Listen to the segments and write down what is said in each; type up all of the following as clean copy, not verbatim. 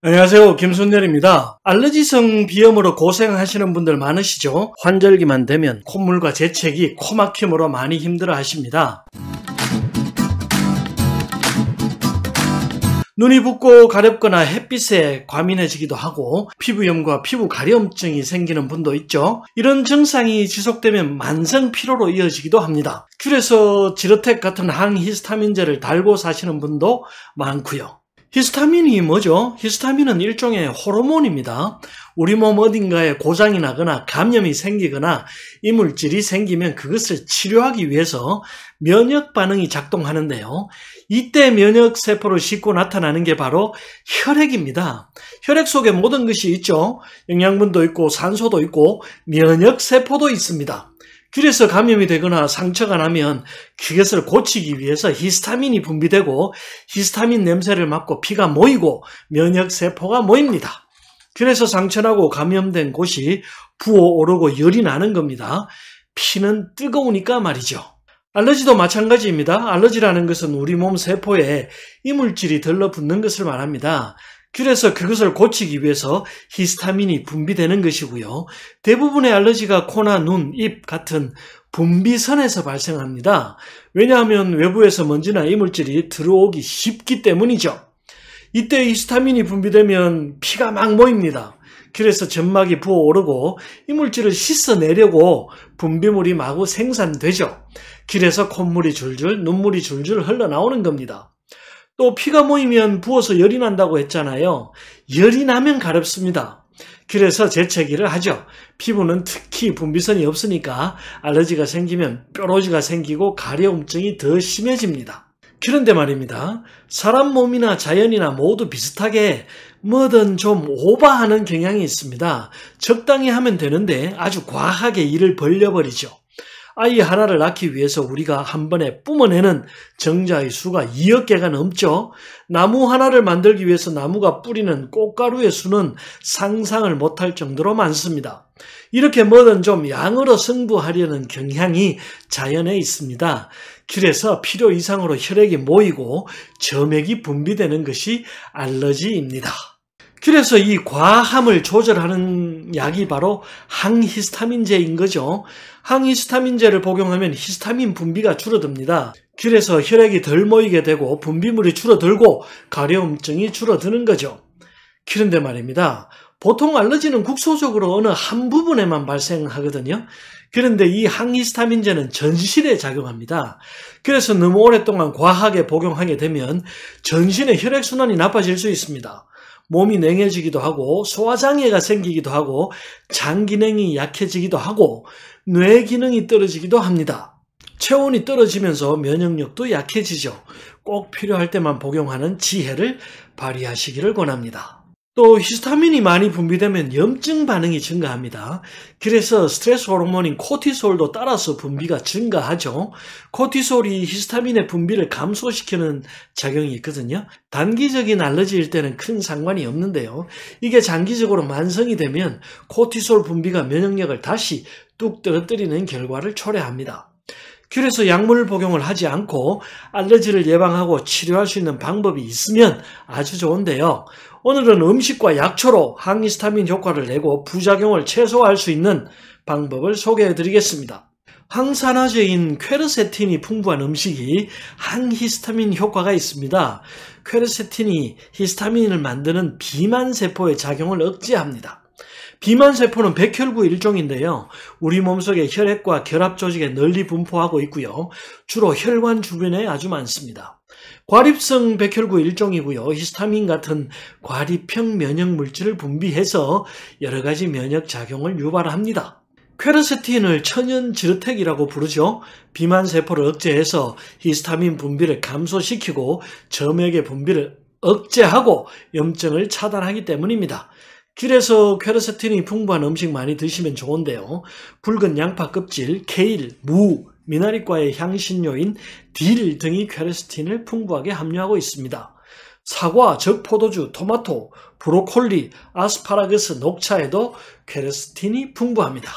안녕하세요. 김순열입니다. 알러지성 비염으로 고생하시는 분들 많으시죠? 환절기만 되면 콧물과 재채기, 코막힘으로 많이 힘들어 하십니다. 눈이 붓고 가렵거나 햇빛에 과민해지기도 하고 피부염과 피부 가려움증이 생기는 분도 있죠. 이런 증상이 지속되면 만성 피로로 이어지기도 합니다. 귤에서 지르텍 같은 항히스타민제를 달고 사시는 분도 많고요. 히스타민이 뭐죠? 히스타민은 일종의 호르몬입니다. 우리 몸 어딘가에 고장이 나거나 감염이 생기거나 이물질이 생기면 그것을 치료하기 위해서 면역 반응이 작동하는데요. 이때 면역세포를 싣고 나타나는 게 바로 혈액입니다. 혈액 속에 모든 것이 있죠. 영양분도 있고 산소도 있고 면역세포도 있습니다. 귤에서 감염이 되거나 상처가 나면 그것을 고치기 위해서 히스타민이 분비되고 히스타민 냄새를 맡고 피가 모이고 면역세포가 모입니다. 그래서 상처나고 감염된 곳이 부어오르고 열이 나는 겁니다. 피는 뜨거우니까 말이죠. 알러지도 마찬가지입니다. 알러지라는 것은 우리 몸 세포에 이물질이 들러붙는 것을 말합니다. 그래서 그것을 고치기 위해서 히스타민이 분비되는 것이고요. 대부분의 알러지가 코나 눈, 입 같은 분비선에서 발생합니다. 왜냐하면 외부에서 먼지나 이물질이 들어오기 쉽기 때문이죠. 이때 히스타민이 분비되면 피가 막 모입니다. 그래서 점막이 부어오르고 이물질을 씻어내려고 분비물이 마구 생산되죠. 그래서 콧물이 줄줄, 눈물이 줄줄 흘러나오는 겁니다. 또 피가 모이면 부어서 열이 난다고 했잖아요. 열이 나면 가렵습니다. 그래서 재채기를 하죠. 피부는 특히 분비선이 없으니까 알러지가 생기면 뾰루지가 생기고 가려움증이 더 심해집니다. 그런데 말입니다. 사람 몸이나 자연이나 모두 비슷하게 뭐든 좀 오버하는 경향이 있습니다. 적당히 하면 되는데 아주 과하게 일을 벌려버리죠. 아이 하나를 낳기 위해서 우리가 한 번에 뿜어내는 정자의 수가 2억 개가 넘죠. 나무 하나를 만들기 위해서 나무가 뿌리는 꽃가루의 수는 상상을 못할 정도로 많습니다. 이렇게 뭐든 좀 양으로 승부하려는 경향이 자연에 있습니다. 그래서 필요 이상으로 혈액이 모이고 점액이 분비되는 것이 알러지입니다. 그래서 이 과함을 조절하는 약이 바로 항히스타민제인 거죠. 항히스타민제를 복용하면 히스타민 분비가 줄어듭니다. 그래서 혈액이 덜 모이게 되고 분비물이 줄어들고 가려움증이 줄어드는 거죠. 그런데 말입니다. 보통 알러지는 국소적으로 어느 한 부분에만 발생하거든요. 그런데 이 항히스타민제는 전신에 작용합니다. 그래서 너무 오랫동안 과하게 복용하게 되면 전신의 혈액순환이 나빠질 수 있습니다. 몸이 냉해지기도 하고 소화장애가 생기기도 하고 장 기능이 약해지기도 하고 뇌 기능이 떨어지기도 합니다. 체온이 떨어지면서 면역력도 약해지죠. 꼭 필요할 때만 복용하는 지혜를 발휘하시기를 권합니다. 또 히스타민이 많이 분비되면 염증 반응이 증가합니다. 그래서 스트레스 호르몬인 코티솔도 따라서 분비가 증가하죠. 코티솔이 히스타민의 분비를 감소시키는 작용이 있거든요. 단기적인 알러지일 때는 큰 상관이 없는데요. 이게 장기적으로 만성이 되면 코티솔 분비가 면역력을 다시 뚝 떨어뜨리는 결과를 초래합니다. 그래서 약물 복용을 하지 않고 알러지를 예방하고 치료할 수 있는 방법이 있으면 아주 좋은데요. 오늘은 음식과 약초로 항히스타민 효과를 내고 부작용을 최소화할 수 있는 방법을 소개해 드리겠습니다. 항산화제인 퀘르세틴이 풍부한 음식이 항히스타민 효과가 있습니다. 퀘르세틴이 히스타민을 만드는 비만세포의 작용을 억제합니다. 비만세포는 백혈구 일종인데요. 우리 몸속의 혈액과 결합 조직에 널리 분포하고 있고요. 주로 혈관 주변에 아주 많습니다. 과립성 백혈구 일종이고요. 히스타민 같은 과립형 면역 물질을 분비해서 여러 가지 면역 작용을 유발합니다. 퀘르세틴을 천연 지르텍이라고 부르죠. 비만세포를 억제해서 히스타민 분비를 감소시키고 점액의 분비를 억제하고 염증을 차단하기 때문입니다. 그래서 퀘르세틴이 풍부한 음식 많이 드시면 좋은데요. 붉은 양파 껍질, 케일, 무, 미나리과의 향신료인 딜 등이 퀘르세틴을 풍부하게 함유하고 있습니다. 사과, 적포도주, 토마토, 브로콜리, 아스파라거스, 녹차에도 퀘르세틴이 풍부합니다.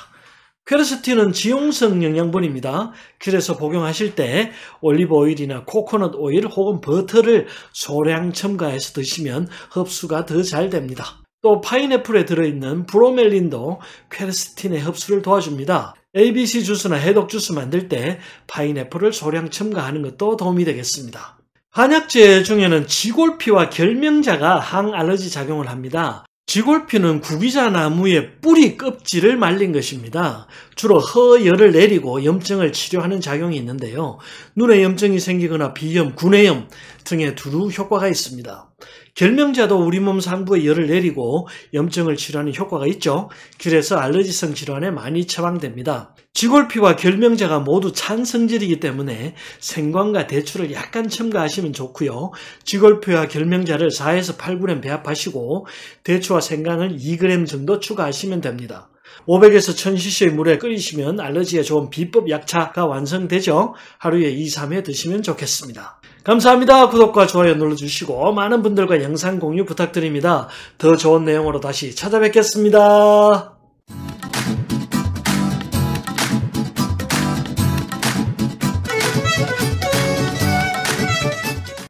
퀘르세틴은 지용성 영양분입니다. 그래서 복용하실 때 올리브 오일이나 코코넛 오일 혹은 버터를 소량 첨가해서 드시면 흡수가 더 잘 됩니다. 또 파인애플에 들어있는 브로멜린도 퀘르세틴의 흡수를 도와줍니다. ABC 주스나 해독 주스 만들 때 파인애플을 소량 첨가하는 것도 도움이 되겠습니다. 한약재 중에는 지골피와 결명자가 항알러지 작용을 합니다. 지골피는 구기자 나무의 뿌리 껍질을 말린 것입니다. 주로 허열을 내리고 염증을 치료하는 작용이 있는데요. 눈에 염증이 생기거나 비염, 구내염 등의 두루 효과가 있습니다. 결명자도 우리 몸 상부에 열을 내리고 염증을 치료하는 효과가 있죠. 그래서 알러지성 질환에 많이 처방됩니다. 지골피와 결명자가 모두 찬성질이기 때문에 생강과 대추를 약간 첨가하시면 좋고요. 지골피와 결명자를 4에서 8g 배합하시고 대추와 생강을 2g 정도 추가하시면 됩니다. 500에서 1000cc의 물에 끓이시면 알러지에 좋은 비법 약차가 완성되죠. 하루에 2, 3회 드시면 좋겠습니다. 감사합니다. 구독과 좋아요 눌러주시고 많은 분들과 영상 공유 부탁드립니다. 더 좋은 내용으로 다시 찾아뵙겠습니다.